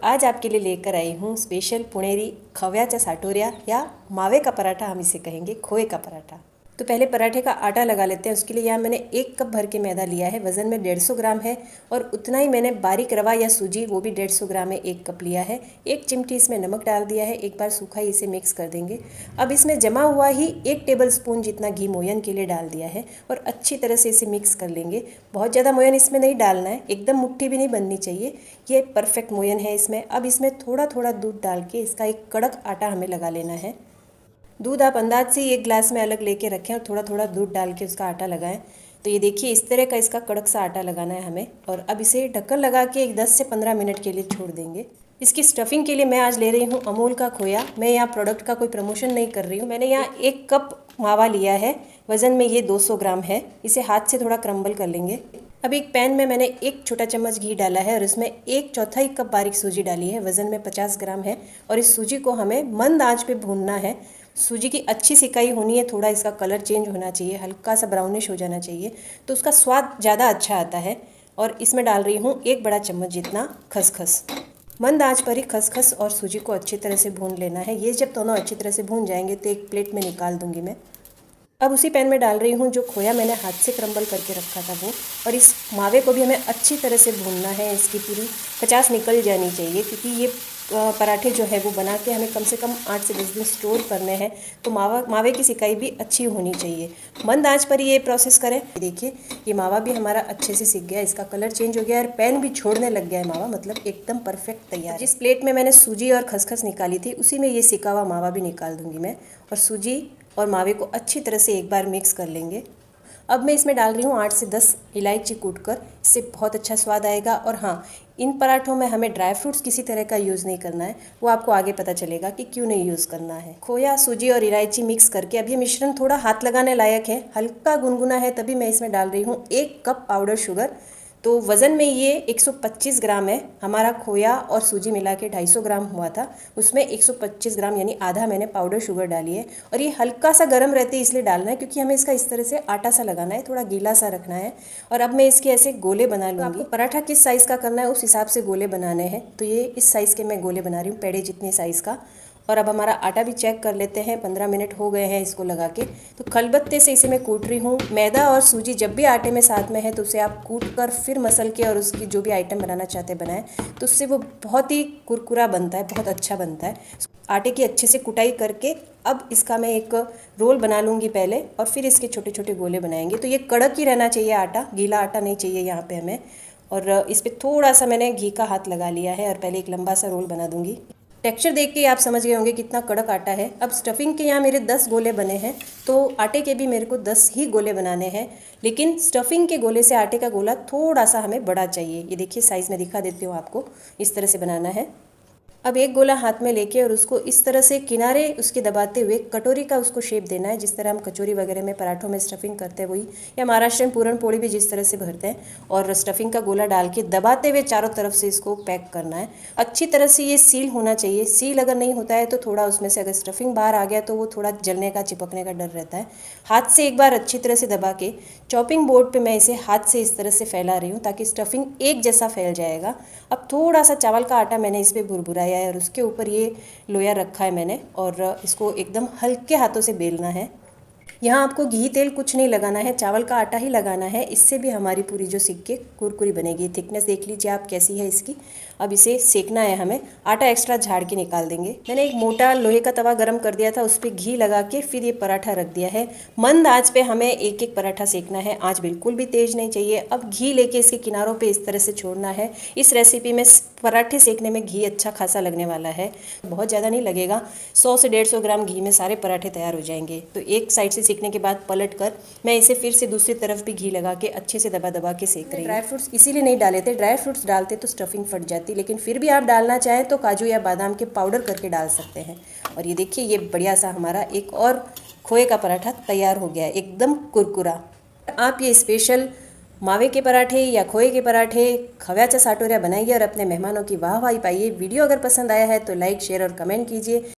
आज आपके लिए लेकर आई हूँ स्पेशल पुणेरी खव्याचा साटोरिया या मावे का पराठा, हम इसे कहेंगे खोए का पराठा। तो पहले पराठे का आटा लगा लेते हैं। उसके लिए यहाँ मैंने 1 कप भर के मैदा लिया है, वज़न में 150 ग्राम है। और उतना ही मैंने बारीक रवा या सूजी, वो भी 150 ग्राम है, 1 कप लिया है। 1 चिमटी इसमें नमक डाल दिया है। एक बार सूखा ही इसे मिक्स कर देंगे। अब इसमें जमा हुआ ही 1 टेबल स्पून जितना घी मोयन के लिए डाल दिया है और अच्छी तरह से इसे मिक्स कर लेंगे। बहुत ज़्यादा मोयन इसमें नहीं डालना है, एकदम मुट्ठी भी नहीं बननी चाहिए, ये परफेक्ट मोयन है इसमें। अब इसमें थोड़ा थोड़ा दूध डाल के इसका एक कड़क आटा हमें लगा लेना है। दूध आप अंदाज से 1 गिलास में अलग लेके रखें और थोड़ा थोड़ा दूध डाल के उसका आटा लगाएं। तो ये देखिए, इस तरह का इसका कड़क सा आटा लगाना है हमें। और अब इसे ढक्कन लगा के एक 10 से 15 मिनट के लिए छोड़ देंगे। इसकी स्टफिंग के लिए मैं आज ले रही हूँ अमूल का खोया। मैं यहाँ प्रोडक्ट का कोई प्रमोशन नहीं कर रही हूँ। मैंने यहाँ 1 कप मावा लिया है, वज़न में ये 200 ग्राम है। इसे हाथ से थोड़ा क्रम्बल कर लेंगे। अब एक पैन में मैंने 1 छोटा चम्मच घी डाला है और इसमें 1/4 कप बारीक सूजी डाली है, वज़न में 50 ग्राम है। और इस सूजी को हमें मंद आंच पे भूनना है। सूजी की अच्छी सिकाई होनी है, थोड़ा इसका कलर चेंज होना चाहिए, हल्का सा ब्राउनिश हो जाना चाहिए, तो उसका स्वाद ज़्यादा अच्छा आता है। और इसमें डाल रही हूँ 1 बड़ा चम्मच जितना खसखस। मंद आंच पर ही खसखस और सूजी को अच्छी तरह से भून लेना है। ये जब दोनों अच्छी तरह से भून जाएंगे तो एक प्लेट में निकाल दूंगी मैं। अब उसी पैन में डाल रही हूँ जो खोया मैंने हाथ से क्रम्बल करके रखा था वो। और इस मावे को भी हमें अच्छी तरह से भूनना है, इसकी पूरी खचास निकल जानी चाहिए, क्योंकि ये पराठे जो है वो बना के हमें कम से कम 8 से 10 दिन स्टोर करने हैं। तो मावे की सिकाई भी अच्छी होनी चाहिए। मंद आंच पर ये प्रोसेस करें। देखिए, ये मावा भी हमारा अच्छे से सिक गया, इसका कलर चेंज हो गया और पैन भी छोड़ने लग गया है मावा, मतलब एकदम परफेक्ट तैयार है। जिस प्लेट में मैंने सूजी और खसखस निकाली थी उसी में ये सिका हुआ मावा भी निकाल दूंगी मैं। और सूजी और मावे को अच्छी तरह से एक बार मिक्स कर लेंगे। अब मैं इसमें डाल रही हूँ 8 से 10 इलायची कूटकर, इससे बहुत अच्छा स्वाद आएगा। और हाँ, इन पराठों में हमें ड्राई फ्रूट्स किसी तरह का यूज़ नहीं करना है, वो आपको आगे पता चलेगा कि क्यों नहीं यूज़ करना है। खोया, सूजी और इलायची मिक्स करके अब ये मिश्रण थोड़ा हाथ लगाने लायक है, हल्का गुनगुना है, तभी मैं इसमें डाल रही हूँ 1 कप पाउडर शुगर। तो वज़न में ये 125 ग्राम है। हमारा खोया और सूजी मिला के 250 ग्राम हुआ था, उसमें 125 ग्राम यानी आधा मैंने पाउडर शुगर डाली है। और ये हल्का सा गर्म रहते इसलिए डालना है क्योंकि हमें इसका इस तरह से आटा सा लगाना है, थोड़ा गीला सा रखना है। और अब मैं इसके ऐसे गोले बना लूँगी। आपको पराठा किस साइज़ का करना है उस हिसाब से गोले बनाने हैं। तो ये इस साइज़ के मैं गोले बना रही हूँ, पेड़े जितने साइज़ का। और अब हमारा आटा भी चेक कर लेते हैं, 15 मिनट हो गए हैं इसको लगा के। तो खलबत्ते से इसे मैं कूट रही हूँ। मैदा और सूजी जब भी आटे में साथ में है तो उसे आप कूट कर फिर मसल के और उसकी जो भी आइटम बनाना चाहते हैं बनाएं, तो उससे वो बहुत ही कुरकुरा बनता है, बहुत अच्छा बनता है। आटे की अच्छे से कुटाई करके अब इसका मैं एक रोल बना लूँगी पहले और फिर इसके छोटे छोटे गोले बनाएंगे। तो ये कड़क ही रहना चाहिए आटा, गीला आटा नहीं चाहिए यहाँ पे हमें। और इस पर थोड़ा सा मैंने घी का हाथ लगा लिया है और पहले एक लंबा सा रोल बना दूँगी। टेक्सचर देख के आप समझ गए होंगे कितना कड़क आटा है। अब स्टफिंग के यहाँ मेरे 10 गोले बने हैं, तो आटे के भी मेरे को 10 ही गोले बनाने हैं। लेकिन स्टफिंग के गोले से आटे का गोला थोड़ा सा हमें बड़ा चाहिए। ये देखिए, साइज़ में दिखा देती हूँ आपको, इस तरह से बनाना है। अब एक गोला हाथ में लेके और उसको इस तरह से किनारे उसके दबाते हुए कटोरी का उसको शेप देना है, जिस तरह हम कचौरी वगैरह में पराठों में स्टफिंग करते हैं वही, या महाराष्ट्रियन पूरन पोड़ी भी जिस तरह से भरते हैं। और स्टफिंग का गोला डाल के दबाते हुए चारों तरफ से इसको पैक करना है। अच्छी तरह से ये सील होना चाहिए। सील अगर नहीं होता है तो थोड़ा उसमें से अगर स्टफिंग बाहर आ गया तो वो थोड़ा जलने का, चिपकने का डर रहता है। हाथ से एक बार अच्छी तरह से दबा के चॉपिंग बोर्ड पे मैं इसे हाथ से इस तरह से फैला रही हूँ ताकि स्टफिंग एक जैसा फैल जाएगा। अब थोड़ा सा चावल का आटा मैंने इस पर भुरभुराया है और उसके ऊपर ये लोया रखा है मैंने, और इसको एकदम हल्के हाथों से बेलना है। यहाँ आपको घी तेल कुछ नहीं लगाना है, चावल का आटा ही लगाना है। इससे भी हमारी पूरी जो सिक्के कुरकुरी बनेगी। थिकनेस देख लीजिए आप कैसी है इसकी। अब इसे सेकना है हमें। आटा एक्स्ट्रा झाड़ के निकाल देंगे। मैंने एक मोटा लोहे का तवा गरम कर दिया था, उस पर घी लगा के फिर ये पराठा रख दिया है। मंद आंच पे हमें एक एक पराठा सेकना है, आंच बिल्कुल भी तेज नहीं चाहिए। अब घी लेके इसके किनारों पे इस तरह से छोड़ना है। इस रेसिपी में पराठे सेकने में घी अच्छा खासा लगने वाला है, बहुत ज़्यादा नहीं लगेगा। 100 से 150 ग्राम घी में सारे पराठे तैयार हो जाएंगे। तो एक साइड से सेकने के बाद पलट कर मैं इसे फिर से दूसरी तरफ भी घी लगा के अच्छे से दबा दबा के सेक रही हूँ। ड्राई फ्रूट्स इसीलिए नहीं डाले थे, ड्राई फ्रूट्स डालते तो स्टफिंग फट जाती, लेकिन फिर भी आप डालना चाहें तो काजू या बादाम के पाउडर करके डाल सकते हैं। और ये देखिए, ये बढ़िया सा हमारा एक और खोए का पराठा तैयार हो गया है, एकदम कुरकुरा। आप ये स्पेशल मावे के पराठे या खोए के पराठे, खव्याचा साटोऱ्या बनाइए और अपने मेहमानों की वाहवाही पाइए। वीडियो अगर पसंद आया है तो लाइक, शेयर और कमेंट कीजिए।